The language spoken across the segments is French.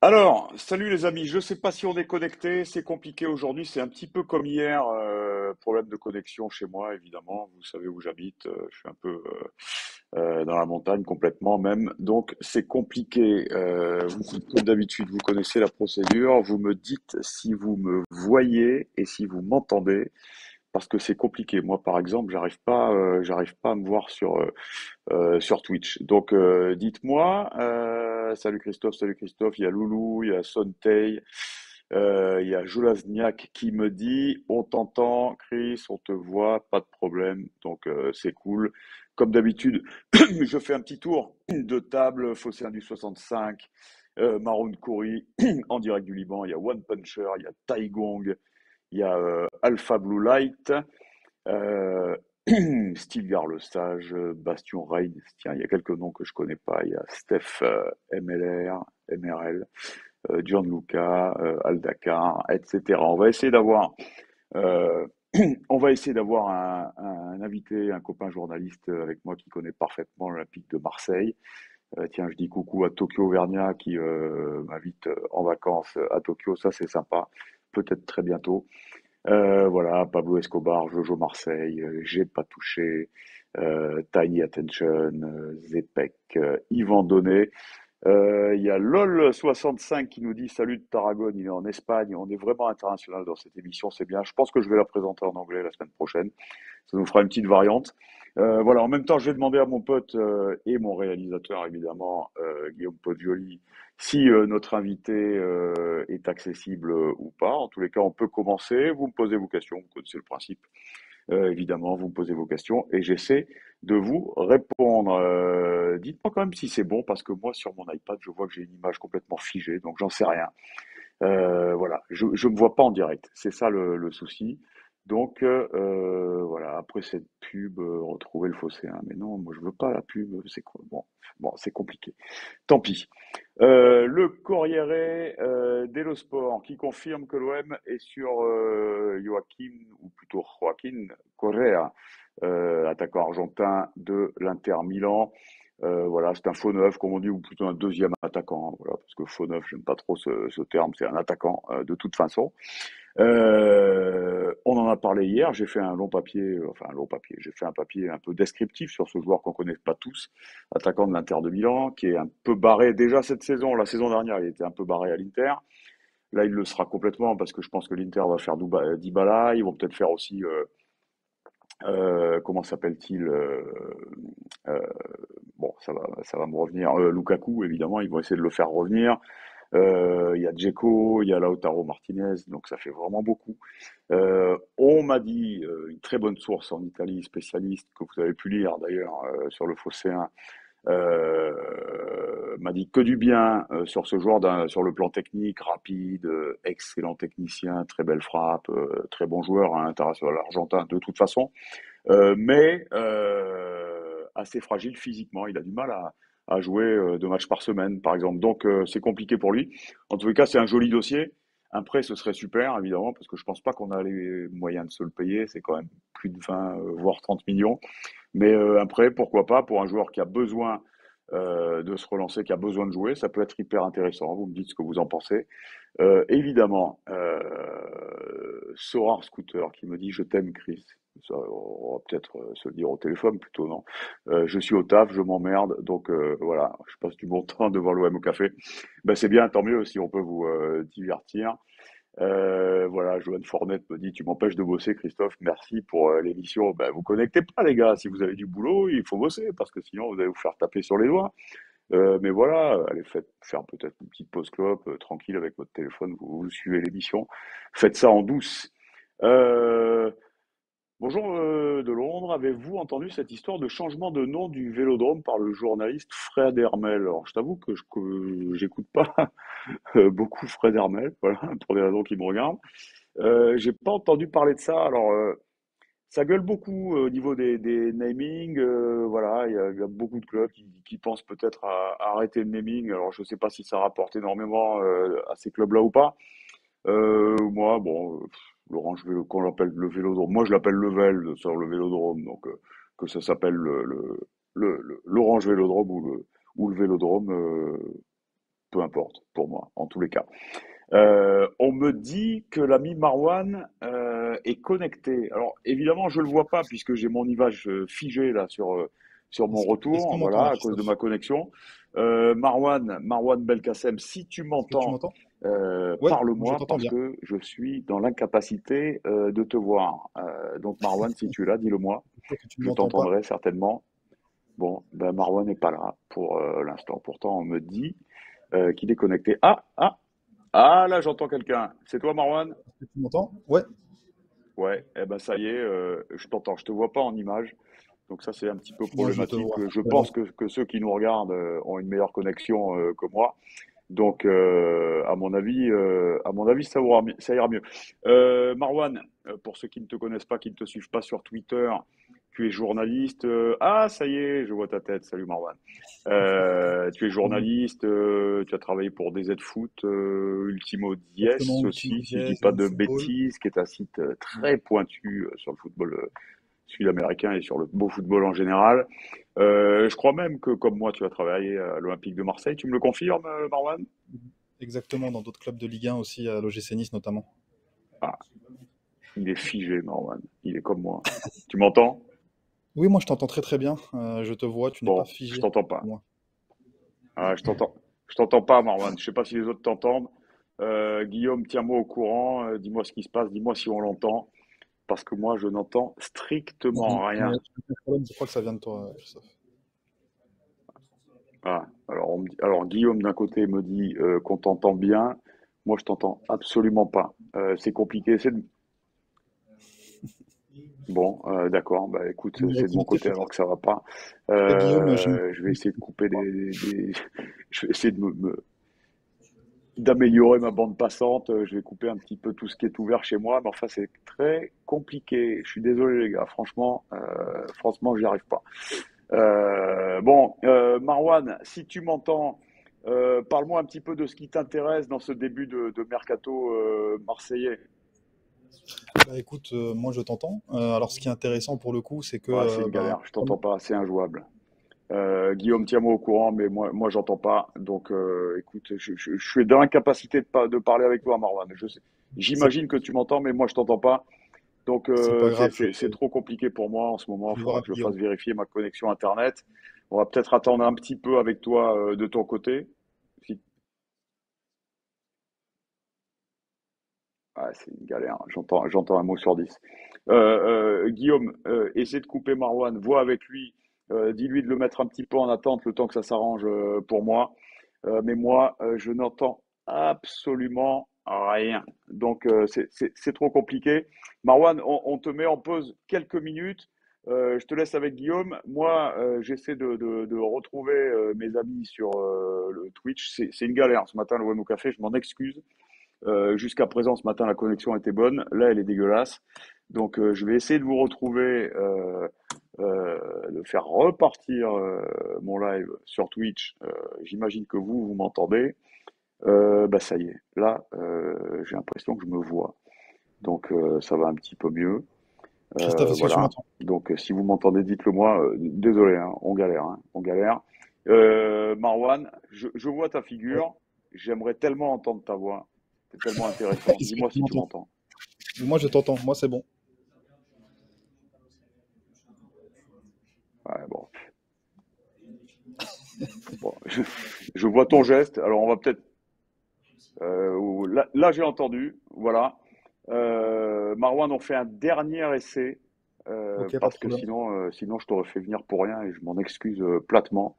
Alors, salut les amis, je ne sais pas si on est connecté, c'est compliqué aujourd'hui, c'est un petit peu comme hier, problème de connexion chez moi évidemment, vous savez où j'habite, je suis un peu dans la montagne complètement même, donc c'est compliqué. Comme d'habitude, vous connaissez la procédure, vous me dites si vous me voyez et si vous m'entendez, parce que c'est compliqué. Moi par exemple, j'arrive pas à me voir sur Twitch. Donc dites-moi, salut Christophe, il y a Loulou, il y a Sontey, il y a Jolasniak qui me dit, on t'entend Chris, on te voit, pas de problème, donc c'est cool. Comme d'habitude, je fais un petit tour de table, Fosséen du 65, Maroon Kouri, en direct du Liban, il y a One Puncher, il y a Taigong, il y a Alpha Blue Light, euh, Stilgar le Sage, Bastion Raid, tiens, il y a quelques noms que je connais pas. Il y a Steph MLR, MRL, Gianluca, Aldakar, etc. Euh, on va essayer d'avoir un invité, un copain journaliste avec moi qui connaît parfaitement l'Olympique de Marseille. Tiens, je dis coucou à Tokyo Vernia qui m'invite en vacances à Tokyo, ça c'est sympa, peut-être très bientôt. Voilà, Pablo Escobar, Jojo Marseille, J'ai pas touché, Tiny Attention, Zepek, Yvan Donnet. Il y a LOL65 qui nous dit salut de Tarragone, il est en Espagne. On est vraiment international dans cette émission, c'est bien. Je pense que je vais la présenter en anglais la semaine prochaine. Ça nous fera une petite variante. Voilà, en même temps, je vais demander à mon pote et mon réalisateur, évidemment, Guillaume Poggioli, si notre invité est accessible ou pas. En tous les cas, on peut commencer. Vous me posez vos questions, vous connaissez le principe. Évidemment, vous me posez vos questions et j'essaie de vous répondre. Dites-moi quand même si c'est bon, parce que moi, sur mon iPad, je vois que j'ai une image complètement figée, donc j'en sais rien. Voilà, je me vois pas en direct, c'est ça le souci. Donc voilà, après cette pub, retrouver le phocéen. Mais non, moi je veux pas la pub, c'est quoi? Bon, c'est compliqué. Tant pis. Le Corriere dello Sport qui confirme que l'OM est sur Joaquim, ou plutôt Joaquín Correa, attaquant argentin de l'Inter Milan. Voilà, c'est un faux neuf, comme on dit, ou plutôt un deuxième attaquant. Hein, voilà, parce que faux neuf, j'aime pas trop ce terme, c'est un attaquant de toute façon. On en a parlé hier, j'ai fait un long papier, enfin un long papier, j'ai fait un papier un peu descriptif sur ce joueur qu'on connaît pas tous, attaquant de l'Inter de Milan, qui est un peu barré déjà cette saison. La saison dernière, il était un peu barré à l'Inter. Là, il le sera complètement parce que je pense que l'Inter va faire Dybala. Ils vont peut-être faire aussi, comment s'appelle-t-il euh, bon, ça va me revenir. Lukaku, évidemment, ils vont essayer de le faire revenir. Il y a Dzeko, il y a Lautaro Martinez, donc ça fait vraiment beaucoup. On m'a dit, une très bonne source en Italie, spécialiste, que vous avez pu lire d'ailleurs sur le Phocéen, m'a dit que du bien sur ce joueur, sur le plan technique, rapide, excellent technicien, très belle frappe, très bon joueur, hein, international argentin de toute façon, mais assez fragile physiquement. Il a du mal à jouer 2 matchs par semaine, par exemple. Donc c'est compliqué pour lui. En tous les cas, c'est un joli dossier. Un prêt, ce serait super, évidemment, parce que je pense pas qu'on a les moyens de se le payer. C'est quand même plus de 20, voire 30 millions. Mais un prêt, pourquoi pas, pour un joueur qui a besoin de se relancer, qui a besoin de jouer, ça peut être hyper intéressant. Vous me dites ce que vous en pensez. Évidemment, Sorar Scooter qui me dit je t'aime Chris. Ça, on va peut-être se le dire au téléphone plutôt, non? Je suis au taf, je m'emmerde, donc voilà, je passe du bon temps devant l'OM au café. Ben, c'est bien, tant mieux si on peut vous divertir. Voilà, Joanne Fournette me dit tu m'empêches de bosser Christophe, merci pour l'émission. Ben, vous connectez pas les gars, si vous avez du boulot, il faut bosser parce que sinon vous allez vous faire taper sur les doigts. Mais voilà, allez faire peut-être une petite pause clope, tranquille avec votre téléphone, vous suivez l'émission. Faites ça en douce. Euh, Bonjour de Londres, avez-vous entendu cette histoire de changement de nom du Vélodrome par le journaliste Fred Hermel? Alors, je t'avoue que j'écoute pas beaucoup Fred Hermel, voilà, pour des raisons qui me regardent. J'ai pas entendu parler de ça. Alors, ça gueule beaucoup au niveau des namings. Voilà, il y a beaucoup de clubs qui pensent peut-être à arrêter le naming. Alors, je sais pas si ça rapporte énormément à ces clubs-là ou pas. Moi, bon, l'Orange Vélo, qu'on l'appelle le Vélodrome. Moi, je l'appelle le Vel sur le Vélodrome. Donc, que ça s'appelle l'Orange Vélodrome ou le Vélodrome, peu importe pour moi, en tous les cas. On me dit que l'ami Marwan est connecté. Alors évidemment, je le vois pas puisque j'ai mon image figé là sur mon Est-ce qu'on retour, m'entend là, voilà, à cause de Christophe? ma connexion. Marwan Belkacem, si tu Est-ce que tu m'entends, m'entends? Ouais, moi je parle-moi t'entends parce bien. que je suis dans l'incapacité de te voir. Donc Marwan, si tu es là, dis-le-moi. Je crois que tu ne Je m'entends pas. t'entendrai certainement. Bon, ben Marwan n'est pas là pour l'instant. Pourtant, on me dit qu'il est connecté. Là, j'entends quelqu'un. C'est toi, Marwan? Est-ce que tu m'entends? Ouais, Ouais, eh ben ça y est, je t'entends. Je te vois pas en image. Donc ça, c'est un petit peu moi je te problématique. vois. Je C'est bon. pense que ceux qui nous regardent ont une meilleure connexion que moi. Donc, à mon avis, ça ira mieux. Marwan, pour ceux qui ne te connaissent pas, qui ne te suivent pas sur Twitter, tu es journaliste. Ça y est, je vois ta tête. Salut Marwan. Tu es journaliste. Tu as travaillé pour DZ Foot, Ultimo Exactement, Diez Ultimo aussi, si je dis Diez, pas de OneFootball. bêtises, qui est un site très pointu sur le football sud-américain et sur le beau football en général. Je crois même que, comme moi, tu as travaillé à l'Olympique de Marseille. Tu me le confirmes, Marwan? Exactement, dans d'autres clubs de Ligue 1 aussi, à l'OGC Nice notamment. Ah, il est figé, Marwan. Il est comme moi. Tu m'entends? Oui, moi je t'entends très très bien. Je te vois, tu n'es pas Bon, je figé. t'entends pas. Moi. Ah, je t'entends. Je t'entends pas, Marwan. Je sais pas si les autres t'entendent. Guillaume, tiens-moi au courant. Dis-moi ce qui se passe. Dis-moi si on l'entend. Parce que moi, je n'entends Non, strictement rien. aucun problème, je crois que ça vient de toi, Christophe. Ah, alors Guillaume, d'un côté, me dit qu'on t'entend bien. Moi, je t'entends absolument pas. C'est compliqué. Bon, d'accord. Bah, écoute, Une c'est de mon activité côté alors que peut-être? ça va pas. Guillaume, Je vais essayer de couper je vais essayer d'améliorer ma bande passante. Je vais couper un petit peu tout ce qui est ouvert chez moi. Mais enfin, c'est très compliqué. Je suis désolé, les gars. Franchement, j'y arrive pas. Bon, Marwan, si tu m'entends, parle-moi un petit peu de ce qui t'intéresse dans ce début de mercato marseillais. bah, écoute, moi je t'entends. Alors ce qui est intéressant pour le coup, c'est que Ouais, c'est une ben, galère. Je t'entends pas. C'est injouable. Guillaume, tiens-moi au courant, mais moi, j'entends pas. Donc, écoute, je suis dans l'incapacité de parler avec toi, Marwan. c'est J'imagine que tu m'entends, mais moi, je t'entends pas. Donc, c'est pas grave, c'est trop compliqué pour moi en ce moment. je Il vais voir faudra que avec je Guillaume. fasse vérifier ma connexion Internet. On va peut-être attendre un petit peu avec toi de ton côté. Si- c'est une galère. J'entends un mot sur 10. Guillaume, essaie de couper Marwan. Vois avec lui. Dis-lui de le mettre un petit peu en attente le temps que ça s'arrange pour moi. Mais moi, je n'entends absolument rien. Donc, c'est trop compliqué. Marwan, on te met en pause quelques minutes. Je te laisse avec Guillaume. Moi, j'essaie de retrouver mes amis sur le Twitch. C'est une galère ce matin, le Wano Café. Je m'en excuse. Jusqu'à présent, ce matin, la connexion était bonne. Là, elle est dégueulasse. Donc, je vais essayer de vous retrouver, de faire repartir mon live sur Twitch. J'imagine que vous m'entendez. Bah ça y est, là, j'ai l'impression que je me vois. Donc ça va un petit peu mieux. Christophe, est-ce que tu Voilà. m'entends? Donc si vous m'entendez, dites-le moi. Désolé, hein, on galère, hein, on galère. Marwan, je vois ta figure. J'aimerais tellement entendre ta voix. C'est tellement intéressant. Est-ce que Dis-moi tu si tu m'entends? m'entends. Moi je t'entends, moi c'est bon. Ouais, bon, je vois ton geste. Alors on va peut-être. Là, j'ai entendu. Voilà. Marwan, on fait un dernier essai Ok, pas de parce que problème. sinon je t'aurais fait venir pour rien et je m'en excuse platement.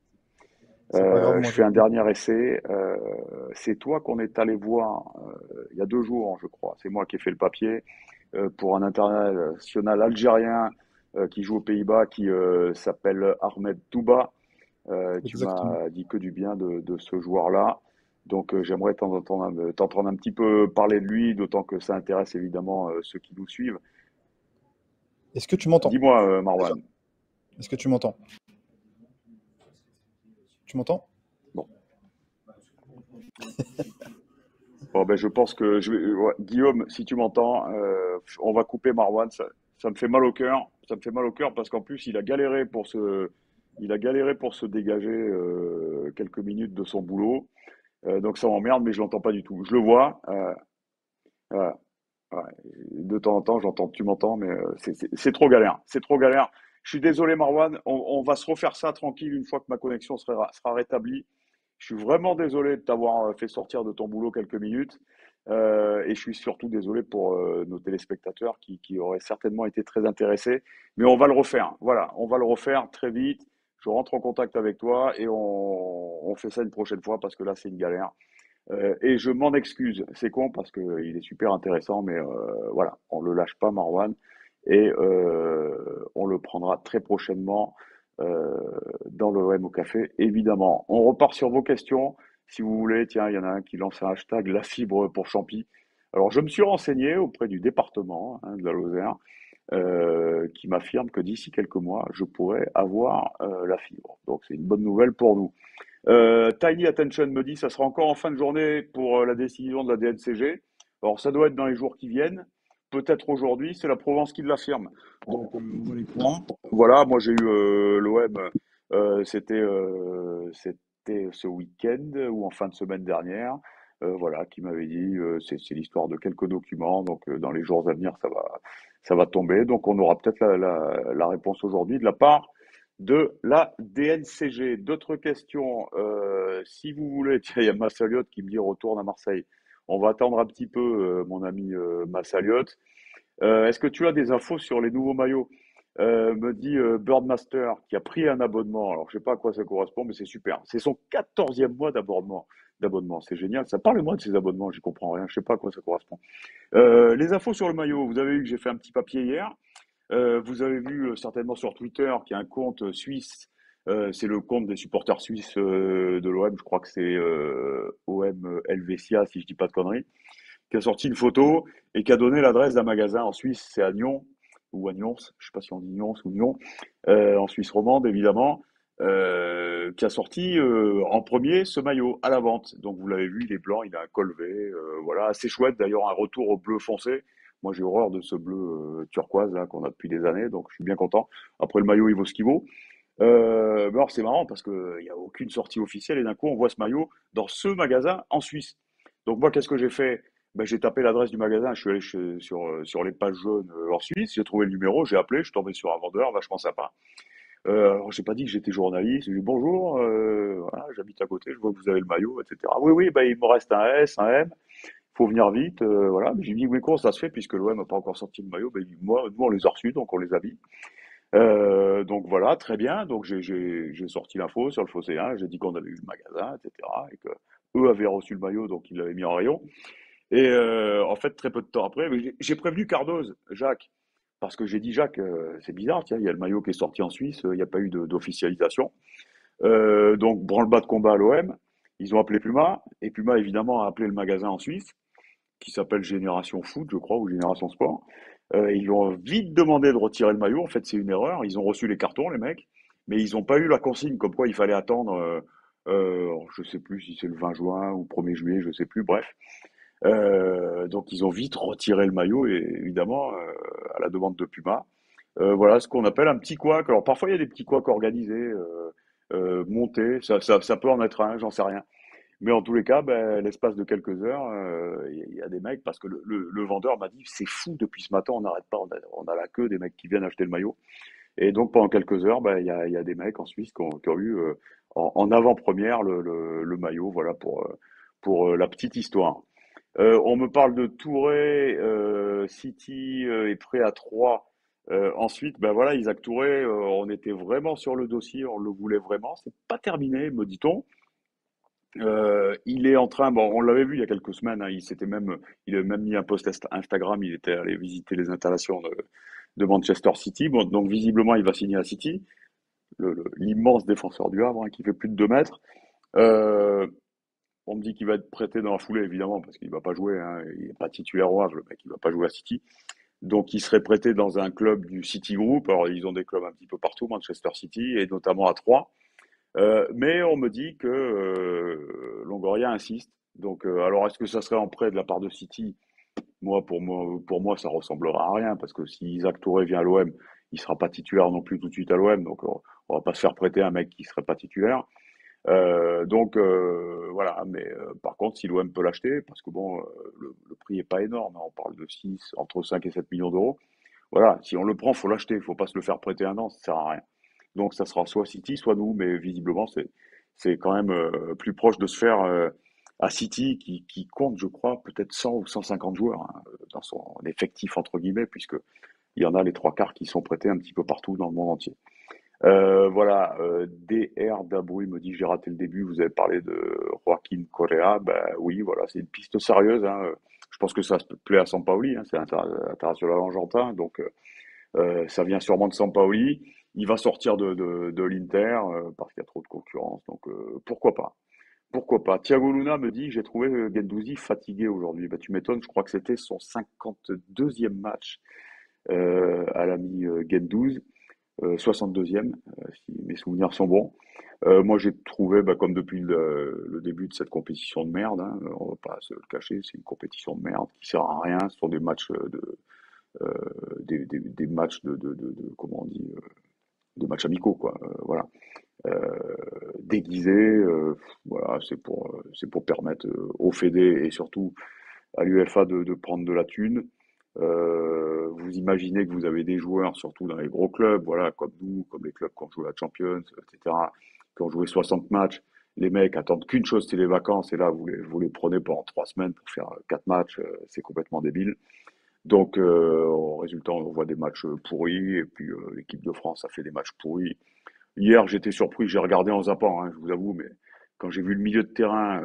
C'est pas grave, Je moi je fais un t'entends. dernier essai. C'est toi qu'on est allé voir il y a 2 jours, je crois. C'est moi qui ai fait le papier pour un international algérien qui joue aux Pays-Bas, qui s'appelle Ahmed Touba. Tu Exactement. m'as dit que du bien de ce joueur-là. Donc j'aimerais t'entendre un petit peu parler de lui, d'autant que ça intéresse évidemment ceux qui nous suivent. Est-ce que tu m'entends? Dis-moi, Déjà, Marwan. est-ce que tu m'entends? Tu m'entends? Bon. Bon, ben, je pense que ouais, Guillaume, si tu m'entends, on va couper Marwan. Ça me fait mal au cœur. Ça me fait mal au cœur parce qu'en plus, il a galéré pour se dégager quelques minutes de son boulot. Donc ça m'emmerde, mais je l'entends pas du tout. Je le vois. Voilà. Ouais, de temps en temps, j'entends, tu m'entends, mais c'est trop galère. C'est trop galère. Je suis désolé, Marwan. On va se refaire ça tranquille une fois que ma connexion sera rétablie. Je suis vraiment désolé de t'avoir fait sortir de ton boulot quelques minutes. Et je suis surtout désolé pour nos téléspectateurs qui auraient certainement été très intéressés. Mais on va le refaire. Voilà, on va le refaire très vite. Je rentre en contact avec toi et on fait ça une prochaine fois parce que là, c'est une galère. Et je m'en excuse. C'est con parce que il est super intéressant, mais voilà, on le lâche pas, Marwan, et on le prendra très prochainement euh, dans le OM au café, évidemment. On repart sur vos questions. Si vous voulez, tiens, il y en a un qui lance un hashtag la fibre pour Champy. Alors, je me suis renseigné auprès du département de la Lozère, qui m'affirme que d'ici quelques mois, je pourrais avoir la fibre. Donc, c'est une bonne nouvelle pour nous. Tiny Attention me dit ça sera encore en fin de journée pour la décision de la DNCG. Alors ça doit être dans les jours qui viennent, peut-être aujourd'hui, c'est la Provence qui l'affirme. Donc on va les croire. Voilà, moi j'ai eu l'OM, c'était ce week-end ou en fin de semaine dernière, voilà, qui m'avait dit c'est l'histoire de quelques documents, donc dans les jours à venir ça va tomber. Donc on aura peut-être la réponse aujourd'hui de la part de la DNCG. D'autres questions, si vous voulez, tiens, il y a Massaliot qui me dit retourne à Marseille. On va attendre un petit peu, mon ami Massaliot. Est-ce que tu as des infos sur les nouveaux maillots? Me dit Birdmaster qui a pris un abonnement. Alors, je sais pas à quoi ça correspond, mais c'est super. C'est son 14e mois d'abonnement. C'est génial. Ça parle-moi de ces abonnements, j'y comprends rien. Je sais pas à quoi ça correspond. Les infos sur le maillot. Vous avez vu que j'ai fait un petit papier hier. Vous avez vu certainement sur Twitter qu'il y a un compte suisse, c'est le compte des supporters suisses de l'OM, je crois que c'est OM Helvetia, si je dis pas de conneries, qui a sorti une photo et qui a donné l'adresse d'un magasin en Suisse, c'est à Nyon, ou à Nyons, je sais pas si on dit Nyons ou Nyon, en Suisse romande évidemment, qui a sorti en premier ce maillot à la vente. Donc vous l'avez vu, il est blanc, il a un col V, voilà, assez chouette d'ailleurs, un retour au bleu foncé. Moi j'ai horreur de ce bleu turquoise là qu'on a depuis des années, donc je suis bien content. Après le maillot il vaut ce qu'il vaut. Mais alors c'est marrant parce que il y a aucune sortie officielle et d'un coup on voit ce maillot dans ce magasin en Suisse. Donc moi qu'est-ce que j'ai fait? Ben, j'ai tapé l'adresse du magasin, je suis allé sur les pages jaunes en Suisse, j'ai trouvé le numéro, j'ai appelé, je suis tombé sur un vendeur vachement sympa. Alors j'ai pas dit que j'étais journaliste, j'ai dit bonjour, voilà, j'habite à côté, je vois que vous avez le maillot, etc. Oui, oui, bah, il me reste un S, un M, faut venir vite, voilà. J'ai dit oui, comment ça se fait puisque l'OM n'a pas encore sorti le maillot? Ben, il dit, moi, nous on les a reçus, donc on les habille. Donc voilà, très bien. Donc j'ai sorti l'info sur le Phocéen, j'ai dit qu'on avait eu le magasin, etc. Et que eux avaient reçu le maillot, donc ils l'avaient mis en rayon. Et en fait, très peu de temps après, mais j'ai prévenu Cardoz, Jacques, parce que j'ai dit Jacques, c'est bizarre, tiens, il y a le maillot qui est sorti en Suisse, il n'y a pas eu d'officialisation. Donc branle-bas de combat à l'OM, ils ont appelé Puma, et Puma évidemment a appelé le magasin en Suisse, qui s'appelle Génération Foot, je crois, ou Génération Sport. Ils lui ont vite demandé de retirer le maillot. En fait, c'est une erreur. Ils ont reçu les cartons, les mecs, mais ils n'ont pas eu la consigne comme quoi il fallait attendre. Je sais plus si c'est le 20 juin ou 1er juillet, je sais plus. Bref, donc ils ont vite retiré le maillot, et évidemment à la demande de Puma. Voilà ce qu'on appelle un petit couac. Alors parfois il y a des petits couacs organisés, montés. Ça peut en être un, j'en sais rien. Mais en tous les cas, ben, l'espace de quelques heures, il y a des mecs, parce que le vendeur m'a dit, c'est fou, depuis ce matin, on n'arrête pas, on a la queue des mecs qui viennent acheter le maillot. Et donc pendant quelques heures, ben, il y a des mecs en Suisse qui ont eu en avant-première le maillot, voilà pour la petite histoire. On me parle de Touré, City est prêt à 3. Ensuite, ben voilà, Isaac Touré, on était vraiment sur le dossier, on le voulait vraiment. C'est pas terminé, me dit-on. Il est en train, bon, on l'avait vu il y a quelques semaines, hein, il avait même mis un post Instagram, il était allé visiter les installations de Manchester City. Bon, donc visiblement, il va signer à City, l'immense défenseur du Havre, hein, qui fait plus de 2 mètres. Euh, on me dit qu'il va être prêté dans la foulée, évidemment, parce qu'il va pas jouer, hein, il n'est pas titulaire au Havre, le mec, il va pas jouer à City. Donc, il serait prêté dans un club du City Group. Alors, ils ont des clubs un petit peu partout, Manchester City, et notamment à Troyes. Mais on me dit que Longoria insiste. Donc, alors est-ce que ça serait en prêt de la part de City? Pour moi, ça ressemblera à rien parce que si Isaac Touré vient à l'OM, il sera pas titulaire non plus tout de suite à l'OM. Donc, on va pas se faire prêter un mec qui serait pas titulaire. Voilà, mais par contre, si l'OM peut l'acheter, parce que bon, le prix est pas énorme, hein, on parle de 6 entre 5 et 7 millions d'euros. Voilà, si on le prend, faut l'acheter, faut pas se le faire prêter un an, ça sert à rien. Donc ça sera soit City, soit nous, mais visiblement c'est quand même plus proche de se faire à City qui compte, je crois, peut-être 100 ou 150 joueurs hein, dans son effectif entre guillemets, puisque il y en a les trois quarts qui sont prêtés un petit peu partout dans le monde entier. Voilà, DR Dabrouille me dit j'ai raté le début, vous avez parlé de Joaquin Correa, ben oui, voilà, c'est une piste sérieuse, hein. Je pense que ça se plaît à Sampaoli, hein, c'est international argentin, donc ça vient sûrement de Sampaoli. Il va sortir de l'Inter parce qu'il y a trop de concurrence, donc pourquoi pas? Pourquoi pas? Thiago Luna me dit j'ai trouvé Guendouzi fatigué aujourd'hui. Bah, tu m'étonnes, je crois que c'était son 52e match à l'ami Guendouzi. 62e, si mes souvenirs sont bons. Moi, j'ai trouvé, bah, comme depuis le début de cette compétition de merde, hein, on va pas se le cacher, c'est une compétition de merde qui sert à rien. Ce sont des matchs des matchs comment on dit, des matchs amicaux, quoi. Voilà. Déguisés, voilà, c'est pour permettre au Fédé et surtout à l'UEFA de prendre de la thune. Vous imaginez que vous avez des joueurs, surtout dans les gros clubs, voilà, comme nous, comme les clubs qui ont joué à Champions, etc., qui ont joué 60 matchs. Les mecs attendent qu'une chose, c'est les vacances, et là, vous les prenez pendant 3 semaines pour faire 4 matchs, c'est complètement débile. Donc, au résultat, on voit des matchs pourris, et puis l'équipe de France a fait des matchs pourris. Hier, j'étais surpris, j'ai regardé en zappant, hein, je vous avoue, mais quand j'ai vu le milieu de terrain,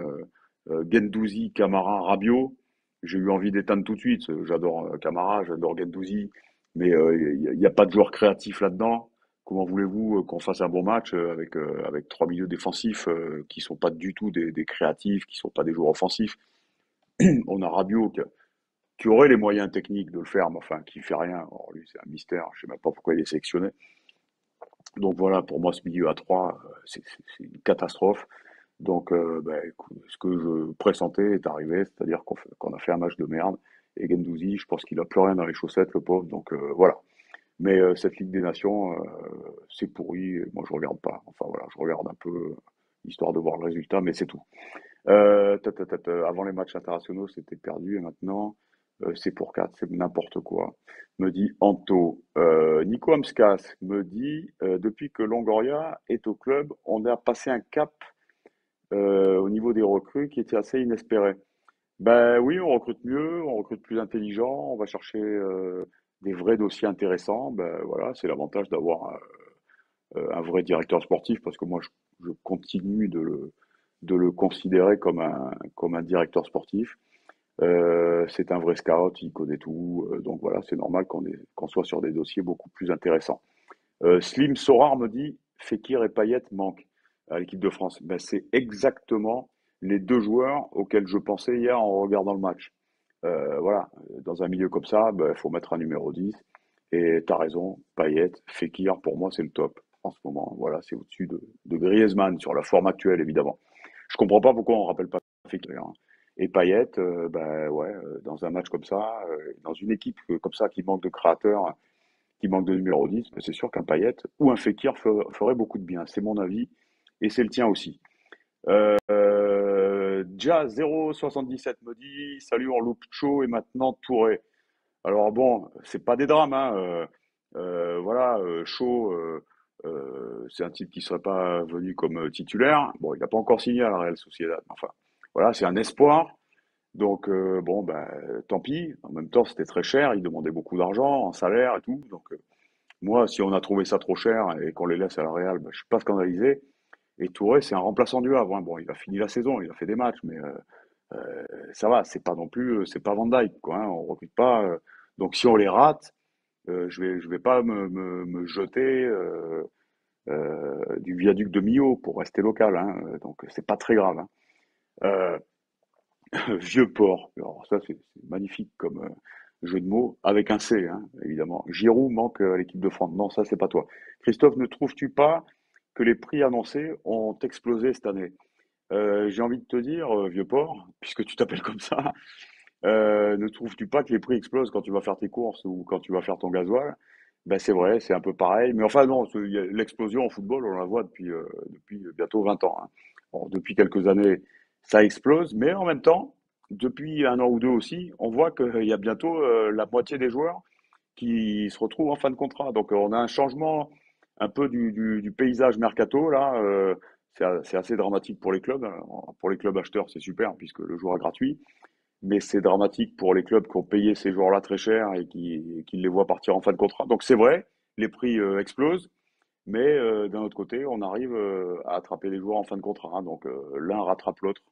Guendouzi, Camara, Rabiot, j'ai eu envie d'éteindre tout de suite. J'adore Camara, j'adore Guendouzi, mais il n'y a pas de joueur créatif là-dedans. Comment voulez-vous qu'on fasse un bon match avec trois milieux défensifs qui sont pas du tout des créatifs, qui sont pas des joueurs offensifs? On a Rabiot qui aurait les moyens techniques de le faire, mais enfin, qui fait rien. Alors lui, c'est un mystère, je sais même pas pourquoi il est sélectionné. Donc voilà, pour moi, ce milieu à 3, c'est une catastrophe. Donc, écoute, ce que je pressentais est arrivé, c'est-à-dire qu'on a fait un match de merde. Et Guendouzi, je pense qu'il a plus rien dans les chaussettes, le pauvre. Donc voilà. Mais cette Ligue des Nations, c'est pourri. Et moi, je regarde pas. Enfin voilà, je regarde un peu histoire de voir le résultat, mais c'est tout. Avant les matchs internationaux, c'était perdu et maintenant, c'est pour 4, c'est n'importe quoi. Me dit Anto. Nico Amskas me dit depuis que Longoria est au club, on a passé un cap au niveau des recrues qui était assez inespéré. Ben oui, on recrute mieux, on recrute plus intelligent, on va chercher des vrais dossiers intéressants. Ben voilà, c'est l'avantage d'avoir un vrai directeur sportif parce que moi, je continue de le considérer comme un directeur sportif. C'est un vrai scout, il connaît tout, donc voilà, c'est normal qu'on soit sur des dossiers beaucoup plus intéressants. Slim Sorar me dit Fekir et Payet manquent à l'équipe de France. Ben, c'est exactement les deux joueurs auxquels je pensais hier en regardant le match. Voilà, dans un milieu comme ça, il faut mettre un numéro 10. Et tu as raison, Payet, Fekir, pour moi, c'est le top en ce moment. Voilà, c'est au-dessus de Griezmann sur la forme actuelle, évidemment. Je comprends pas pourquoi on rappelle pas Fekir, hein. Et Payet, ouais, dans un match comme ça, dans une équipe comme ça qui manque de créateurs, qui manque de numéro 10, c'est sûr qu'un Payet ou un Fekir ferait beaucoup de bien. C'est mon avis et c'est le tien aussi. Dia 077 me dit salut, on loupe chaud et maintenant Touré. Alors bon, c'est pas des drames, hein. Voilà, Shaw, c'est un type qui serait pas venu comme titulaire. Bon, il n'a pas encore signé à la Real Sociedad. Enfin, voilà, c'est un espoir. Donc bon, ben, tant pis. En même temps, c'était très cher. Il demandait beaucoup d'argent en salaire et tout. Donc moi, si on a trouvé ça trop cher et qu'on les laisse à la Real, ben, je suis pas scandalisé. Et Touré, c'est un remplaçant du Havre, hein. Bon, il a fini la saison, il a fait des matchs, mais ça va. C'est pas non plus, c'est pas Van Dijk, quoi, hein. On recrute pas. Donc si on les rate, je vais pas me jeter du viaduc de Millau pour rester local, hein. Donc c'est pas très grave, hein. Euh, Vieux port. Alors ça c'est magnifique comme jeu de mots avec un C, hein, évidemment. Giroud manque à l'équipe de France. Non, ça c'est pas toi. Christophe, ne trouves-tu pas que les prix annoncés ont explosé cette année? J'ai envie de te dire, vieux port, puisque tu t'appelles comme ça, ne trouves-tu pas que les prix explosent quand tu vas faire tes courses ou quand tu vas faire ton gasoil? Ben c'est vrai, c'est un peu pareil. Mais enfin, non, l'explosion en football, on la voit depuis bientôt 20 ans, hein. Bon, depuis quelques années, ça explose, mais en même temps, depuis un an ou deux aussi, on voit qu'il y a bientôt la moitié des joueurs qui se retrouvent en fin de contrat. Donc, on a un changement un peu du paysage mercato, là. C'est assez dramatique pour les clubs, hein. Pour les clubs acheteurs, c'est super, puisque le joueur est gratuit. Mais c'est dramatique pour les clubs qui ont payé ces joueurs-là très cher et qui les voient partir en fin de contrat. Donc c'est vrai, les prix explosent, mais d'un autre côté, on arrive à attraper les joueurs en fin de contrat, hein. Donc l'un rattrape l'autre.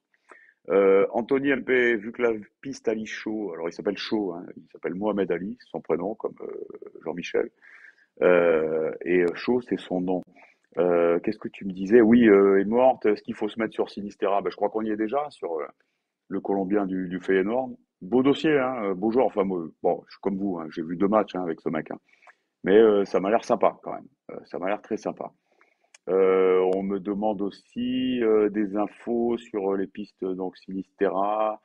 Anthony MP, vu que la piste Ali Chaud, alors il s'appelle Chaud, hein, il s'appelle Mohamed Ali, son prénom, comme Jean-Michel, et Chaud, c'est son nom. Qu'est-ce que tu me disais? Oui, est morte. Est-ce qu'il faut se mettre sur Sinistera? Ben, je crois qu'on y est déjà sur le Colombien du Feyenoord. Beau dossier, hein, beau joueur. Enfin, moi, bon, je suis comme vous, hein, j'ai vu deux matchs hein, avec ce mec, hein. Mais ça m'a l'air sympa quand même. Ça m'a l'air très sympa. On me demande aussi des infos sur les pistes donc Sinistera,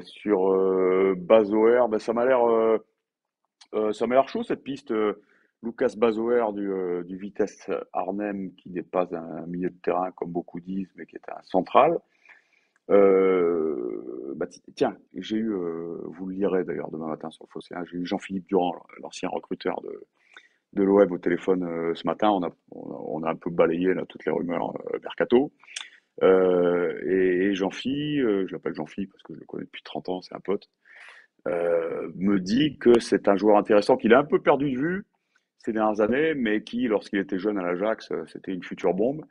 sur Bazoer. Ben, ça m'a l'air chaud cette piste. Lucas Bazoer du Vitesse Arnhem qui n'est pas un milieu de terrain comme beaucoup disent, mais qui est un central. Bah, tiens, j'ai eu, vous le lirez d'ailleurs demain matin sur le Phocéen, j'ai eu Jean-Philippe Durand, l'ancien recruteur de l'OM au téléphone ce matin. On a un peu balayé là, toutes les rumeurs mercato. Et Jean-Phi, je l'appelle Jean-Phi parce que je le connais depuis 30 ans, c'est un pote, me dit que c'est un joueur intéressant qu'il a un peu perdu de vue ces dernières années, mais qui, lorsqu'il était jeune à l'Ajax, c'était une future bombe.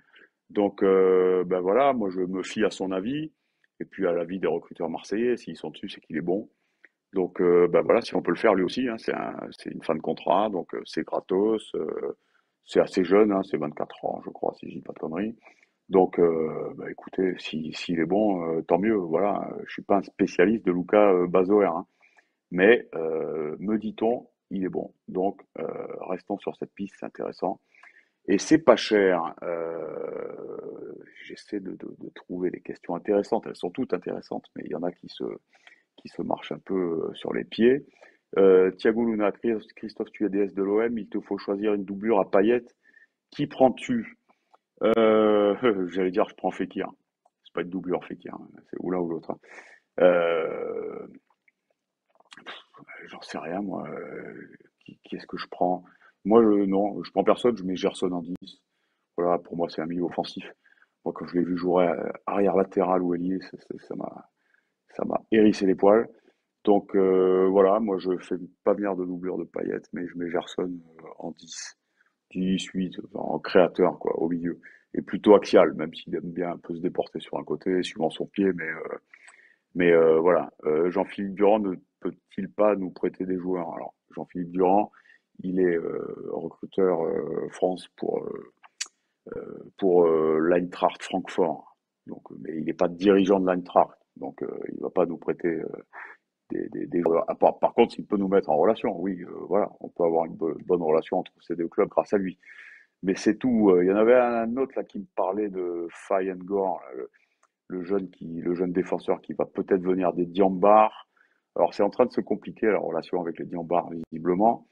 Donc, ben voilà, moi je me fie à son avis et puis à l'avis des recruteurs marseillais. S'ils sont dessus, c'est qu'il est bon. Donc, ben voilà, si on peut le faire lui aussi, hein, c'est une fin de contrat, donc c'est gratos, c'est assez jeune, hein, c'est 24 ans, je crois, si je dis pas de conneries. Donc, bah, écoutez, s'il est bon, tant mieux. Voilà, je suis pas un spécialiste de Luca Bazoer, hein, mais me dit-on, il est bon. Donc, restons sur cette piste, c'est intéressant. Et c'est pas cher. J'essaie de trouver des questions intéressantes. Elles sont toutes intéressantes, mais il y en a qui se marchent un peu sur les pieds. Thiago Luna, Christophe, tu es DS de l'OM, il te faut choisir une doublure à paillettes. Qui prends-tu? J'allais dire, je prends Fekir. C'est pas une doublure Fekir, hein. C'est ou l'un ou l'autre, hein. Euh, J'en sais rien, moi. Qui est-ce que je prends? Moi, non, je prends personne, je mets Gerson en 10. Voilà, pour moi, c'est un milieu offensif. Moi, quand je l'ai vu jouer arrière latéral ou ailier, ça m'a hérissé les poils. Donc voilà, moi je fais pas venir de doublure de paillettes, mais je mets Gerson en 10, 10, 8, enfin, en créateur quoi, au milieu. Et plutôt axial, même s'il aime bien un peu se déporter sur un côté, suivant son pied, mais voilà. Jean-Philippe Durand ne peut-il pas nous prêter des joueurs? Alors, Jean-Philippe Durand, il est recruteur France pour l'Eintracht Francfort. Donc, mais il n'est pas dirigeant de l'Eintracht, donc il va pas nous prêter des joueurs. Ah, par contre, il peut nous mettre en relation. Oui, voilà, on peut avoir une bonne relation entre ces deux clubs grâce à lui. Mais c'est tout. Il y en avait un autre là qui me parlait de Faye Ngor, là, le jeune défenseur qui va peut-être venir des Diambars. Alors c'est en train de se compliquer la relation avec les Diambars visiblement.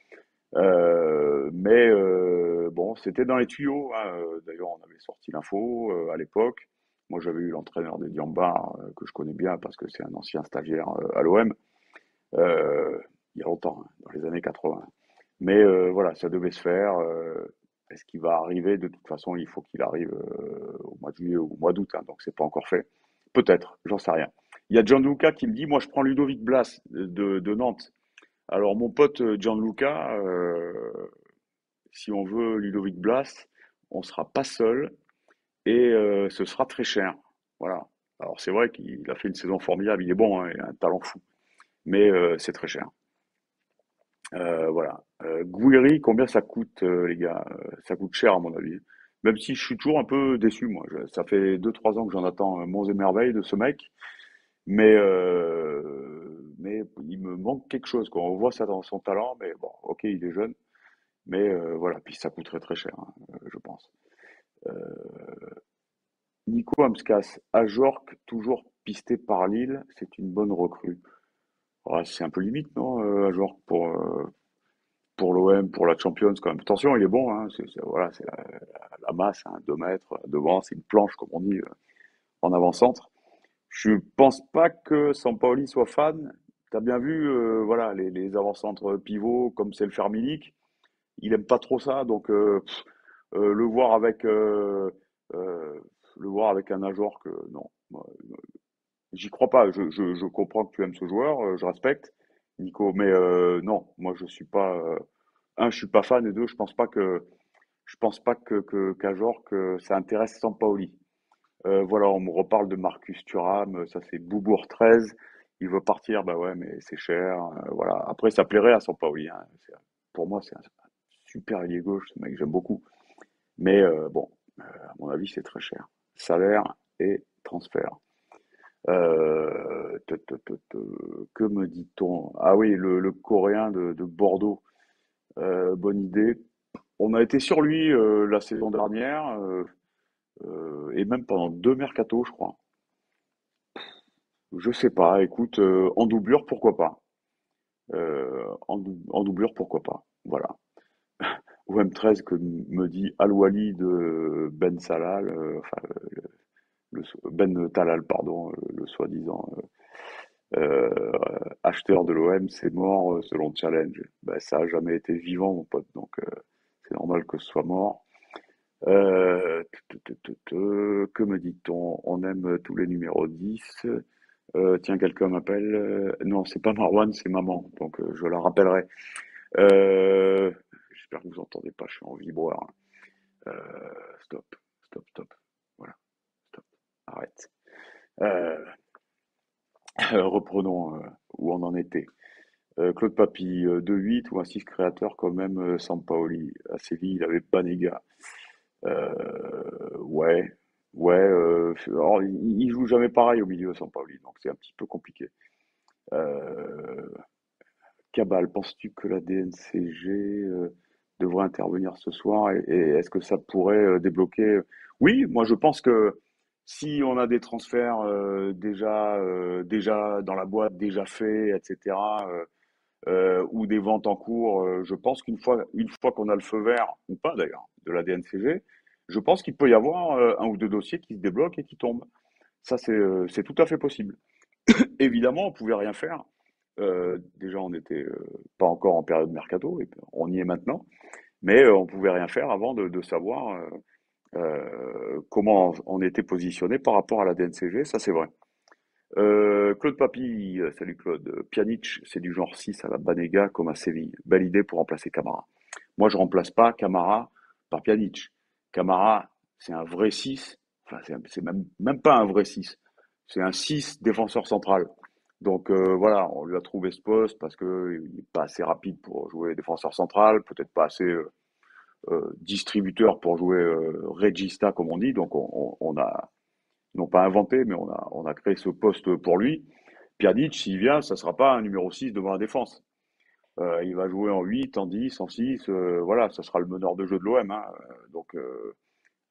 Mais bon, c'était dans les tuyaux, hein. D'ailleurs, on avait sorti l'info à l'époque. Moi, j'avais eu l'entraîneur des Diambars que je connais bien parce que c'est un ancien stagiaire à l'OM. Il y a longtemps, hein, dans les années 80. Mais voilà, ça devait se faire. Est-ce qu'il va arriver? De toute façon, il faut qu'il arrive au mois de juillet ou au mois d'août, hein, donc c'est pas encore fait. Peut-être, j'en sais rien. Il y a Gianluca qui me dit, moi je prends Ludovic Blas de Nantes. Alors mon pote Gianluca, si on veut Ludovic Blas, on sera pas seul et ce sera très cher. Voilà. Alors c'est vrai qu'il a fait une saison formidable, il est bon, hein, il a un talent fou, mais c'est très cher. Voilà. Gouiri, combien ça coûte, les gars? Ça coûte cher à mon avis. Même si je suis toujours un peu déçu, moi. Ça fait 2, 3 ans que j'en attends monts et merveilles de ce mec, mais il me manque quelque chose, quoi. On voit ça dans son talent, mais bon, ok, il est jeune, mais voilà. Puis ça coûterait très cher, hein, je pense. Euh, Nico Amskas, Ajorc, toujours pisté par Lille, c'est une bonne recrue. Ouais, c'est un peu limite, non, Ajorc, pour. pour l'OM, pour la Champions, quand même. Attention, il est bon, hein, voilà, c'est la masse, hein, 2 mètres devant, c'est une planche, comme on dit, en avant-centre. Je pense pas que Sampaoli soit fan. T'as bien vu, voilà, les avant-centres pivots, comme c'est le Ferminic, il aime pas trop ça, donc le voir avec euh, le voir avec un Ajor que non, moi, j'y crois pas. Je comprends que tu aimes ce joueur, je respecte, Nico, mais non, moi je suis pas un, je suis pas fan et deux, je pense pas qu'Ajor que ça intéresse Sampaoli. Voilà, on me reparle de Marcus Thuram, ça c'est Boubourg 13, il veut partir, bah ouais, mais c'est cher, voilà. Après, ça plairait à Sampaoli, hein. Pour moi, c'est un super ailier gauche, ce mec, j'aime beaucoup. Mais bon, à mon avis, c'est très cher. Salaire et transfert. Que me dit-on? Ah oui, le Coréen de Bordeaux, bonne idée. On a été sur lui la saison dernière, et même pendant 2 mercatos, je crois. Je sais pas, écoute, en doublure, pourquoi pas? En doublure, pourquoi pas? Voilà. Ou M13 que me dit Al-Wali de Ben Salah, enfin, Ben Talal, pardon, le soi-disant acheteur de l'OM, c'est mort selon Challenge. Ben, ça a jamais été vivant, mon pote, donc c'est normal que ce soit mort. Que me dit-on? On aime tous les numéros 10. Tiens, quelqu'un m'appelle. Non, c'est pas Marwan, c'est maman, donc je la rappellerai. Euh, J'espère que vous entendez pas, je suis en vibroire. Stop, stop, stop. Voilà, stop. Arrête. Euh, reprenons où on en était. Claude Papy, 2-8 ou un 6 créateur quand même, Sampaoli. À Séville, il avait Banega. Ouais, ouais. Alors, il joue jamais pareil au milieu, Sampaoli, donc c'est un petit peu compliqué. Euh, Cabal, penses-tu que la DNCG devrait intervenir ce soir et est-ce que ça pourrait débloquer? Oui, moi je pense que si on a des transferts déjà dans la boîte, déjà faits, etc., ou des ventes en cours, je pense une fois qu'on a le feu vert, ou pas d'ailleurs, de la DNCG, je pense qu'il peut y avoir un ou deux dossiers qui se débloquent et qui tombent. Ça, c'est tout à fait possible. Évidemment, on pouvait rien faire. Déjà, on n'était pas encore en période mercato, et puis on y est maintenant, mais on pouvait rien faire avant de savoir comment on était positionné par rapport à la DNCG, ça c'est vrai. Claude Papy, salut Claude. Pjanic, c'est du genre 6 à la Banega comme à Séville. Belle idée pour remplacer Camara. Moi, je remplace pas Camara par Pjanic. Camara, c'est un vrai 6. Enfin, c'est même pas un vrai 6. C'est un 6 défenseur central. Donc voilà, on lui a trouvé ce poste parce que il n'est pas assez rapide pour jouer défenseur central, peut-être pas assez distributeur pour jouer regista comme on dit. Donc on a non pas inventé, mais on a créé ce poste pour lui. Pjanic, s'il vient, ça sera pas un numéro 6 devant la défense. Il va jouer en 8, en 10, en 6, voilà, ça sera le meneur de jeu de l'OM. Hein. Donc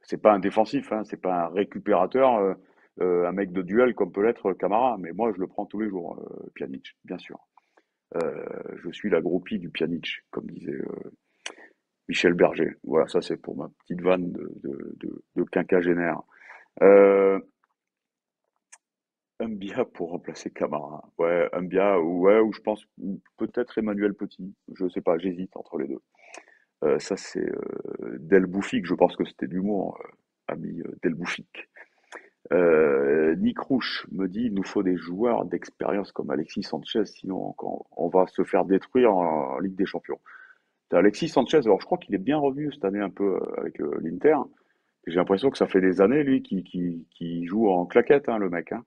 c'est pas un défensif, hein, c'est pas un récupérateur, un mec de duel comme peut l'être Camara. Mais moi, je le prends tous les jours, Pjanic, bien sûr. Je suis la groupie du Pjanic, comme disait Michel Berger. Voilà, ça c'est pour ma petite vanne de quinquagénaire. Euh, Mbia pour remplacer Camara. Ouais, Mbia, ouais, ou je pense ou peut-être Emmanuel Petit. Je sais pas, j'hésite entre les deux. Ça, c'est Del Boufic, je pense que c'était de l'humour, ami Del Boufic. Nick Rouche me dit il nous faut des joueurs d'expérience comme Alexis Sanchez, sinon on va se faire détruire en Ligue des Champions. T'as Alexis Sanchez, alors je crois qu'il est bien revenu cette année un peu avec l'Inter. J'ai l'impression que ça fait des années, lui, qui joue en claquette, hein, le mec. Hein.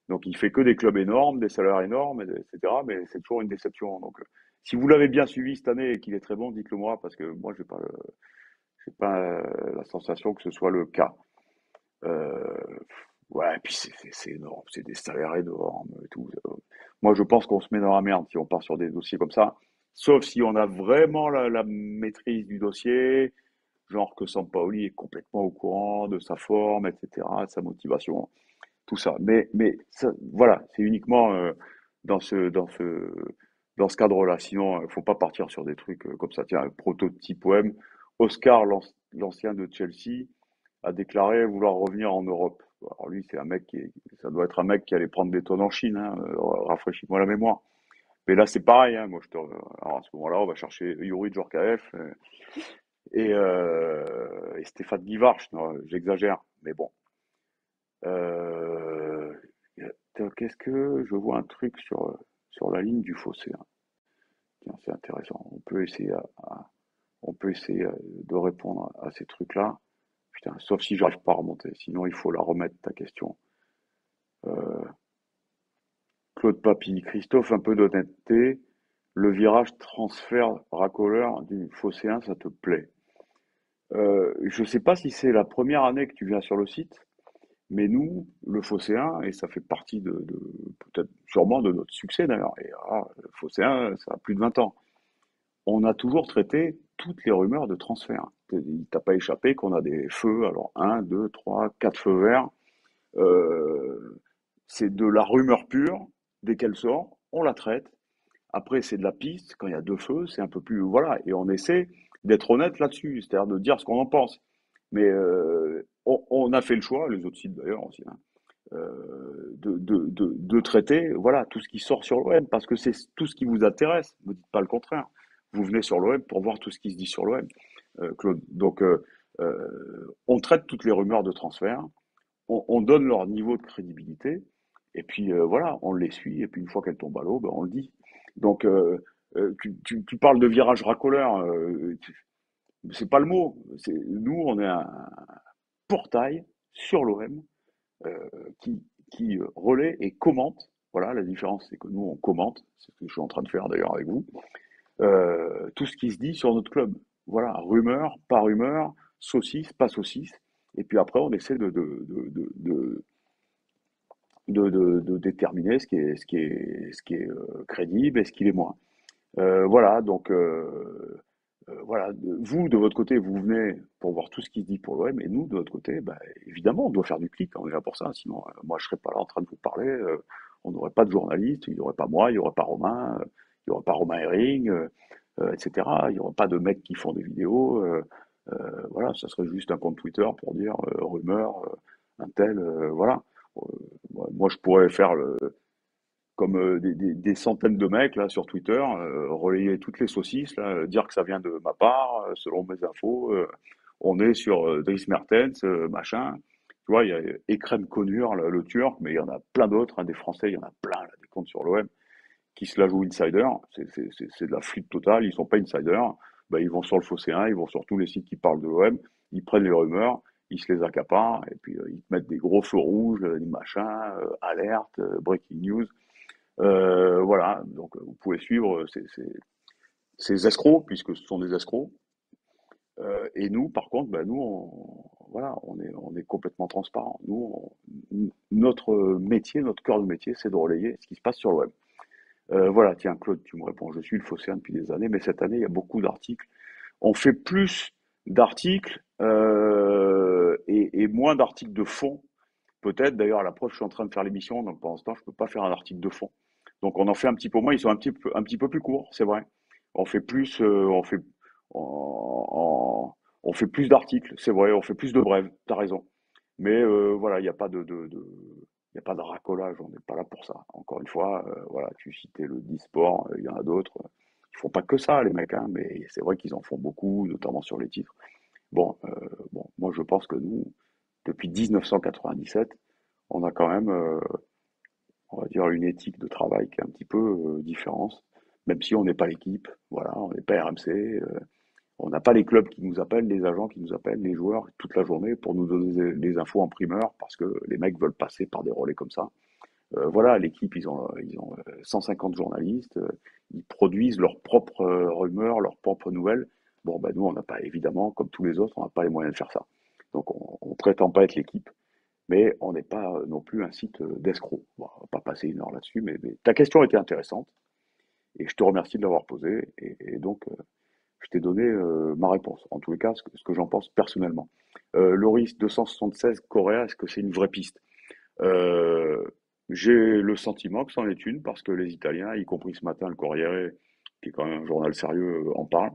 Donc il fait que des clubs énormes, des salaires énormes, etc. Mais c'est toujours une déception. Donc si vous l'avez bien suivi cette année et qu'il est très bon, dites-le moi, parce que moi, j'ai pas la sensation que ce soit le cas. Euh, ouais, et puis c'est énorme, c'est des salaires énormes et tout. Moi, je pense qu'on se met dans la merde si on part sur des dossiers comme ça. Sauf si on a vraiment la maîtrise du dossier, genre que Sampaoli est complètement au courant de sa forme, etc., de sa motivation, tout ça. Mais ça, voilà, c'est uniquement dans ce dans ce cadre-là. Sinon, faut pas partir sur des trucs comme ça. Tiens, un prototype poème. Oscar, l'ancien de Chelsea, a déclaré vouloir revenir en Europe. Alors lui, c'est un mec ça doit être un mec qui allait prendre des tonnes en Chine, hein, rafraîchis-moi la mémoire. Mais là, c'est pareil, hein, alors à ce moment-là, on va chercher Yuri Djorkaeff et Stéphane Guivarch. Non, j'exagère, mais bon. Euh, Qu'est-ce que je vois un truc sur la ligne du fossé, hein. Tiens, c'est intéressant. On peut essayer de répondre à ces trucs-là. Putain, sauf si j'arrive pas à remonter. Sinon, il faut la remettre, ta question. Euh, Claude Papy, Christophe, un peu d'honnêteté. Le virage transfert racoleur du phocéen, ça te plaît? Je sais pas si c'est la première année que tu viens sur le site, mais nous, le phocéen, et ça fait partie peut-être sûrement de notre succès d'ailleurs, et le phocéen, ça a plus de 20 ans. On a toujours traité toutes les rumeurs de transfert. Il t'a pas échappé qu'on a des feux, alors un, deux, trois, quatre feux verts. Euh, c'est de la rumeur pure. Dès qu'elle sort, on la traite. Après, c'est de la piste. Quand il y a deux feux, c'est un peu plus. Voilà. Et on essaie d'être honnête là-dessus, c'est-à-dire de dire ce qu'on en pense. Mais on a fait le choix, les autres sites d'ailleurs aussi, hein, de traiter voilà, tout ce qui sort sur l'OM, parce que c'est tout ce qui vous intéresse. Ne dites pas le contraire. Vous venez sur l'OM pour voir tout ce qui se dit sur l'OM, Claude. Donc, on traite toutes les rumeurs de transfert, on donne leur niveau de crédibilité, et puis voilà, on les suit, et puis une fois qu'elles tombent à l'eau, ben, on le dit. Donc, tu parles de virage racoleur, c'est pas le mot. Nous, on est un portail sur l'OM euh, qui relaie et commente. Voilà, la différence, c'est que nous, on commente, c'est ce que je suis en train de faire d'ailleurs avec vous, tout ce qui se dit sur notre club. Voilà, rumeur, pas rumeur, saucisse, pas saucisse. Et puis après, on essaie de déterminer ce qui est crédible et ce qui l'est moins. Voilà, donc voilà, vous de votre côté, vous venez pour voir tout ce qui se dit pour l'OM, et nous de notre côté, bah, évidemment, on doit faire du clic, on est là pour ça. Sinon, moi, je serais pas là en train de vous parler. On n'aurait pas de journaliste, il n'y aurait pas moi, il n'y aurait pas Romain, il n'y aurait pas Romain Herring, etc. Il n'y aurait pas de mecs qui font des vidéos. Voilà, ça serait juste un compte Twitter pour dire rumeur, un tel, voilà. Euh, Moi, je pourrais faire comme des centaines de mecs là sur Twitter, relayer toutes les saucisses, là, dire que ça vient de ma part, selon mes infos. On est sur Dries Mertens, machin. Tu vois, il y a Ekrem Konur, le Turc, mais il y en a plein d'autres, hein, des Français, il y en a plein, là, des comptes sur l'OM, qui se la jouent insider. C'est de la flûte totale, ils sont pas insiders. Ben, ils vont sur le Phocéen, ils vont sur tous les sites qui parlent de l'OM, ils prennent les rumeurs, ils se les accaparent, et puis ils te mettent des gros feux rouges, des machins, alerte, breaking news. Voilà, donc vous pouvez suivre ces escrocs, puisque ce sont des escrocs. Et nous, par contre, bah, nous, voilà, on est complètement transparent. Nous, notre métier, notre cœur de métier, c'est de relayer ce qui se passe sur le web. Voilà, tiens, Claude, tu me réponds, je suis le Phocéen depuis des années, mais cette année, il y a beaucoup d'articles. On fait plus d'articles et moins d'articles de fond. Peut-être, d'ailleurs, à la preuve, je suis en train de faire l'émission, donc pour l'instant, je ne peux pas faire un article de fond. Donc on en fait un petit peu moins, ils sont un petit peu plus courts, c'est vrai. On fait plus, on fait plus d'articles, c'est vrai, on fait plus de brèves, t'as raison. Mais voilà, il n'y a pas il y a pas de racolage, on n'est pas là pour ça. Encore une fois, voilà, tu citais le e-sport, il y en a d'autres. Ils font pas que ça, les mecs, hein, mais c'est vrai qu'ils en font beaucoup, notamment sur les titres. Bon, moi je pense que nous, depuis 1997, on a quand même, on va dire, une éthique de travail qui est un petit peu différente, même si on n'est pas l'équipe, voilà, on n'est pas RMC, on n'a pas les clubs qui nous appellent, les agents qui nous appellent, les joueurs toute la journée pour nous donner les infos en primeur parce que les mecs veulent passer par des relais comme ça. Voilà, l'équipe, ils ont 150 journalistes, ils produisent leurs propres rumeurs, leurs propres nouvelles. Bon, ben nous, on n'a pas, évidemment, comme tous les autres, on n'a pas les moyens de faire ça. Donc, on prétend pas être l'équipe, mais on n'est pas non plus un site d'escrocs. Bon, on va pas passer une heure là-dessus, mais ta question était intéressante et je te remercie de l'avoir posée. Et donc, je t'ai donné ma réponse. En tous les cas, ce que j'en pense personnellement. Loris 276 Correa, est-ce que c'est une vraie piste? Euh, J'ai le sentiment que c'en est une parce que les Italiens, y compris ce matin, le Corriere, qui est quand même un journal sérieux, en parle.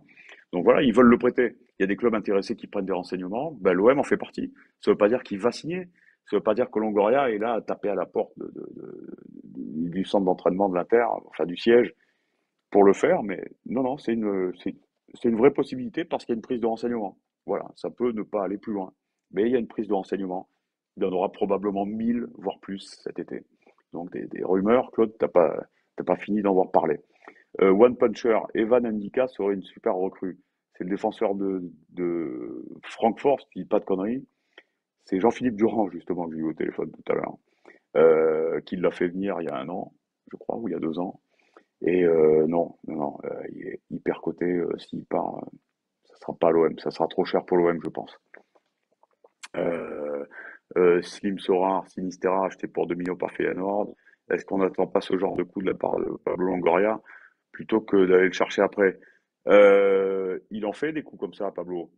Donc voilà, ils veulent le prêter. Il y a des clubs intéressés qui prennent des renseignements. Ben, l'OM en fait partie. Ça veut pas dire qu'il va signer. Ça veut pas dire que Longoria est là à taper à la porte du centre d'entraînement de l'Inter, enfin du siège, pour le faire. Mais non, non, c'est une vraie possibilité parce qu'il y a une prise de renseignement. Voilà, ça peut ne pas aller plus loin. Mais il y a une prise de renseignement. Il y en aura probablement 1000, voire plus cet été. Donc des rumeurs, Claude, t'as pas fini d'en voir parler. One Puncher, Evan Ndika serait une super recrue. C'est le défenseur de Francfort, si je dis pas de conneries. C'est Jean-Philippe Durand, justement, que j'ai eu au téléphone tout à l'heure, qui l'a fait venir il y a un an, je crois, ou il y a 2 ans. Et non, non, non, il est hyper coté. S'il part, ça sera pas l'OM, ça sera trop cher pour l'OM, je pense. Euh, Slim Sorar, Sinistera, acheté pour 2 millions par Feyenoord. Est-ce qu'on n'attend pas ce genre de coup de la part de Pablo Longoria plutôt que d'aller le chercher après? Il en fait des coups comme ça, Pablo.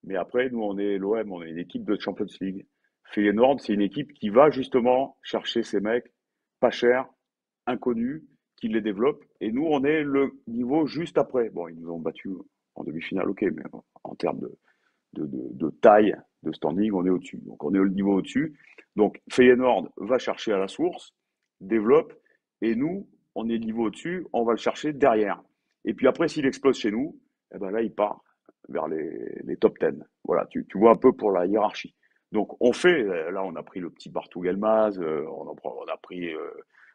Mais après, nous, on est l'OM, on est une équipe de Champions League. Feyenoord, c'est une équipe qui va justement chercher ces mecs pas chers, inconnus, qui les développent. Et nous, on est le niveau juste après. Bon, ils nous ont battus en demi-finale, ok, mais en termes de taille, de standing, on est au-dessus. Donc on est au niveau au-dessus. Donc Feyenoord va chercher à la source, développe, et nous, on est le niveau au-dessus, on va le chercher derrière. Et puis après, s'il explose chez nous, eh ben là, il part vers les top 10. Voilà, tu vois un peu pour la hiérarchie. Donc on fait, là on a pris le petit Bartou Gelmaz, on a pris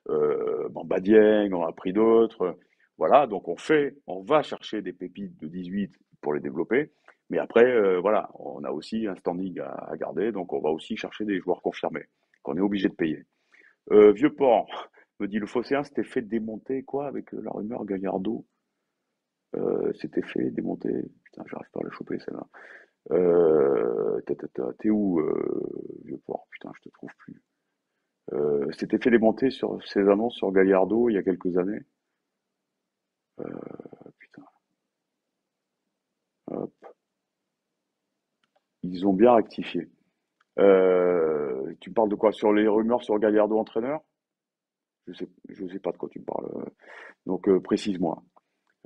Bamba Dieng, on a pris d'autres. Voilà, donc on va chercher des pépites de 18 pour les développer. Mais après, voilà, on a aussi un standing à garder, donc on va aussi chercher des joueurs confirmés, qu'on est obligé de payer. Vieux-Port, me dit le Phocéen s'était fait démonter, quoi, avec la rumeur Gallardo. S'était fait démonter. Putain, j'arrive pas à la choper, celle-là. T'es où, Vieux-Port? Putain, je te trouve plus. S'était fait démonter sur ses annonces sur Gallardo il y a quelques années. Putain, hop. Ils ont bien rectifié. Tu parles de quoi? Sur les rumeurs sur Gallardo entraîneur? Je sais pas de quoi tu me parles. Donc précise-moi.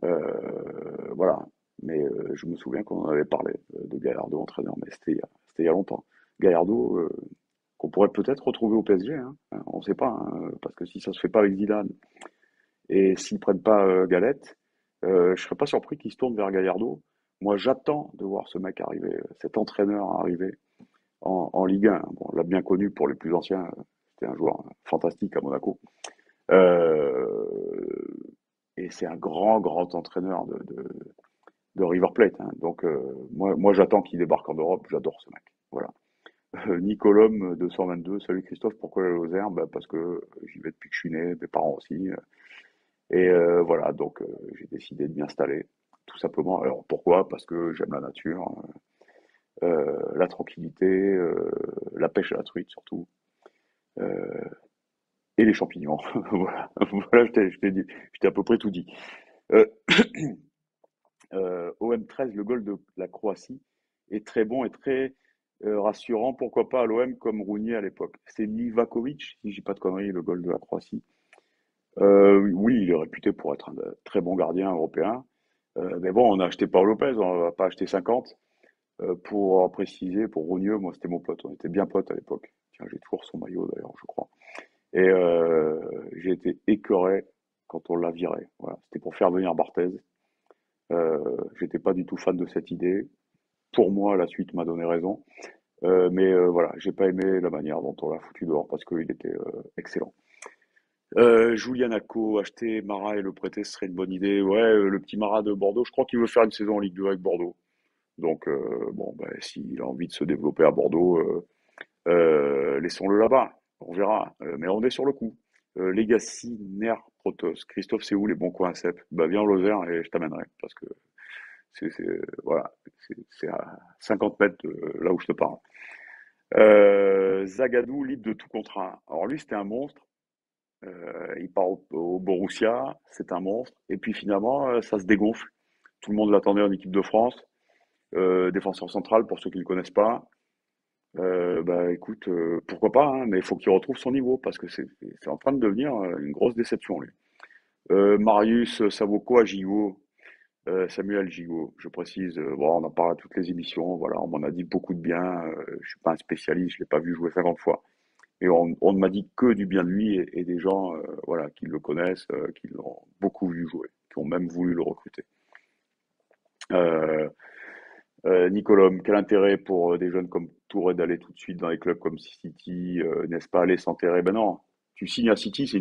Voilà. Mais je me souviens qu'on en avait parlé de Gallardo entraîneur, mais c'était il y a longtemps. Gallardo, qu'on pourrait peut-être retrouver au PSG, hein. On ne sait pas, hein, parce que si ça se fait pas avec Zidane et s'ils prennent pas Galette, je serais pas surpris qu'ils se tournent vers Gallardo. Moi, j'attends de voir ce mec arriver, cet entraîneur arriver en Ligue 1. Bon, on l'a bien connu pour les plus anciens. C'était un joueur fantastique à Monaco. Euh, et c'est un grand, grand entraîneur de River Plate, hein. Donc, moi j'attends qu'il débarque en Europe. J'adore ce mec. Voilà. Nicolom 222. Salut Christophe, pourquoi la Lozère? Bah, parce que j'y vais depuis que je suis né, mes parents aussi. Et voilà, donc j'ai décidé de m'y installer, tout simplement. Alors pourquoi? Parce que j'aime la nature, la tranquillité, la pêche à la truite surtout. euh, et les champignons. Voilà, voilà, je t'ai dit, je t'ai à peu près tout dit. Euh, OM 13, le goal de la Croatie est très bon et très rassurant. Pourquoi pas à l'OM comme Rounier à l'époque? C'est Livakovic, si j'ai pas de conneries, le goal de la Croatie. Oui, il est réputé pour être un très bon gardien européen. Mais bon, on a acheté Paul Lopez, on va pas acheter 50. Pour préciser, pour Rounieux, moi c'était mon pote, on était bien potes à l'époque. Tiens, j'ai toujours son maillot d'ailleurs, je crois. Et j'ai été écœuré quand on l'a viré. Voilà, c'était pour faire venir Barthez. J'étais pas du tout fan de cette idée. Pour moi, la suite m'a donné raison. Mais voilà, j'ai pas aimé la manière dont on l'a foutu dehors parce qu'il était excellent. Julianaco, acheter Marat et le prêter, ce serait une bonne idée. Ouais, le petit Marat de Bordeaux, je crois qu'il veut faire une saison en Ligue 2 avec Bordeaux. Donc, bon, ben, s'il a envie de se développer à Bordeaux, laissons-le là-bas. On verra. Mais on est sur le coup. Legacy, Ner, Protos. Christophe, c'est où les bons coins à Cep? Bah, viens en Lozère et je t'amènerai. Parce que voilà, c'est à 50 mètres de là où je te parle. Zagadou, libre de tout contrat. Alors lui, c'était un monstre. Il part au Borussia, c'est un monstre. Et puis finalement, ça se dégonfle. Tout le monde l'attendait en équipe de France. Défenseur central, pour ceux qui ne le connaissent pas. Bah écoute, pourquoi pas, hein, mais il faut qu'il retrouve son niveau parce que c'est en train de devenir une grosse déception, lui. Marius Savoko à Gigot, Samuel Gigot, je précise. Bon, on en parle à toutes les émissions, voilà, on m'en a dit beaucoup de bien. Je suis pas un spécialiste, je l'ai pas vu jouer 50 fois. Et on ne m'a dit que du bien de lui et des gens, voilà, qui le connaissent, qui l'ont beaucoup vu jouer, qui ont même voulu le recruter. Euh, Nicolom, quel intérêt pour des jeunes comme Touré d'aller tout de suite dans les clubs comme City, n'est-ce pas, aller s'enterrer? Ben non, tu signes à City, c'est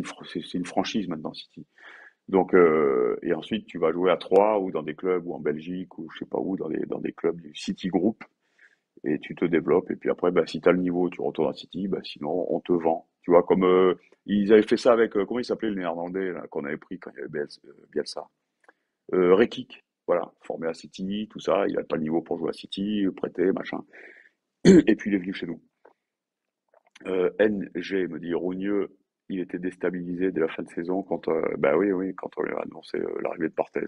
une franchise maintenant, City. Donc, et ensuite, tu vas jouer à Troyes ou dans des clubs ou en Belgique ou je sais pas où, dans des clubs du City Group et tu te développes. Et puis après, bah, si tu as le niveau, tu retournes à City, bah, sinon, on te vend. Tu vois, comme ils avaient fait ça avec, comment il s'appelait le néerlandais là, qu'on avait pris quand il y avait Bielsa? Rekik, voilà, formé à City, tout ça, il a pas le niveau pour jouer à City, prêté, machin. Et puis il est venu chez nous. NG me dit Rougneux, il était déstabilisé dès la fin de saison quand, bah oui, oui, quand on lui a annoncé l'arrivée de Barthez.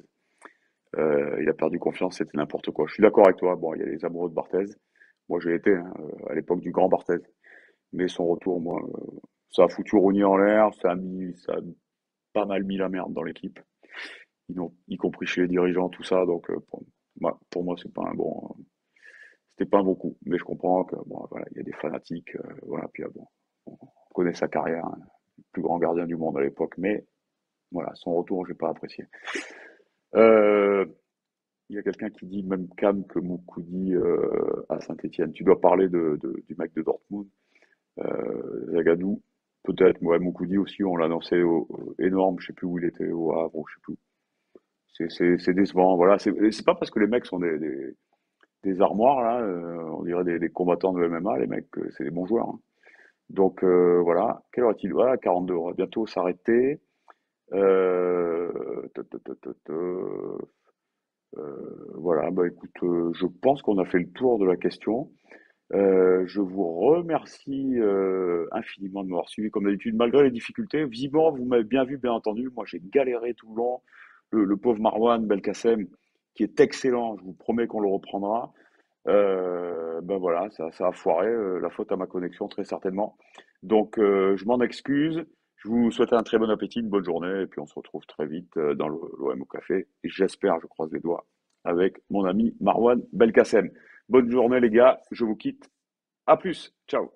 Il a perdu confiance, c'était n'importe quoi. Je suis d'accord avec toi. Bon, il y a les amoureux de Barthez. Moi, j'ai été hein, à l'époque du grand Barthez. Mais son retour, moi, ça a foutu Rougnier en l'air, ça a pas mal mis la merde dans l'équipe, y compris chez les dirigeants, tout ça. Donc, pour moi, c'était pas un bon coup. Mais je comprends que, bon, voilà, il y a des fanatiques, voilà. Puis, bon, on connaît sa carrière, hein, le plus grand gardien du monde à l'époque. Mais voilà, son retour, j'ai pas apprécié. Euh, Il y a quelqu'un qui dit même Cam que Moukoudi à Saint-Etienne. Tu dois parler du mec de Dortmund, Zagadou. Peut-être, ouais, Moukoudi aussi, on l'a annoncé énorme, je sais plus où il était, au Havre, ou je sais plus. C'est décevant, voilà. C'est pas parce que les mecs sont des armoires, là, on dirait des combattants de MMA, les mecs, c'est des bons joueurs, hein. Donc, voilà. Quelle heure est-il? Voilà, 42, on va bientôt s'arrêter. Euh, ta, ta, ta, ta, ta. Voilà, bah écoute, je pense qu'on a fait le tour de la question. Je vous remercie infiniment de m'avoir suivi comme d'habitude, malgré les difficultés. Visiblement, vous m'avez bien vu, bien entendu. Moi, j'ai galéré tout le long. Le pauvre Marwan Belkacem, qui est excellent, je vous promets qu'on le reprendra. Ben voilà, ça a foiré. La faute à ma connexion, très certainement. Donc, je m'en excuse. Je vous souhaite un très bon appétit, une bonne journée, et puis on se retrouve très vite dans l'OM au café. Et j'espère, je croise les doigts, avec mon ami Marwan Belkacem. Bonne journée, les gars. Je vous quitte. À plus. Ciao.